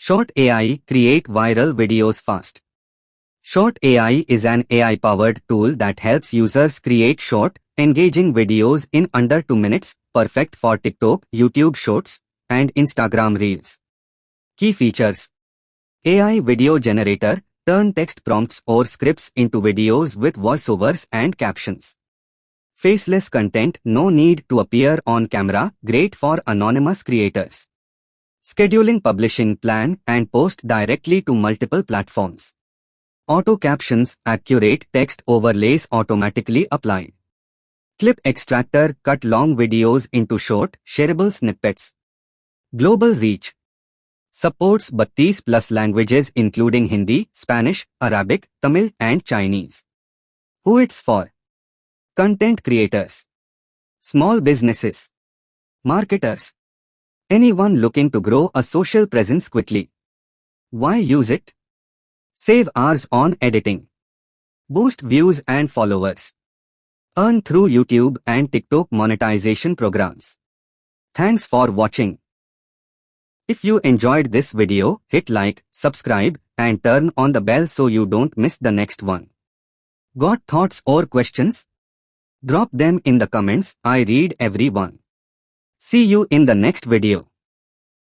Short.Ai create viral videos fast. Short.Ai is an AI-powered tool that helps users create short, engaging videos in under 2 minutes, perfect for TikTok, YouTube Shorts, and Instagram Reels. Key features: AI video generator, turn text prompts or scripts into videos with voiceovers and captions. Faceless content, no need to appear on camera, great for anonymous creators. Scheduling publishing plan and post directly to multiple platforms. Auto captions, accurate text overlays automatically applied. Clip extractor, cut long videos into short, shareable snippets. Global reach. Supports 32+ languages including Hindi, Spanish, Arabic, Tamil and Chinese. Who it's for? Content creators. Small businesses. Marketers. Anyone looking to grow a social presence quickly. Why use it? Save hours on editing. Boost views and followers. Earn through YouTube and TikTok monetization programs. Thanks for watching. If you enjoyed this video, hit like, subscribe, and turn on the bell so you don't miss the next one. Got thoughts or questions? Drop them in the comments, I read every one. See you in the next video.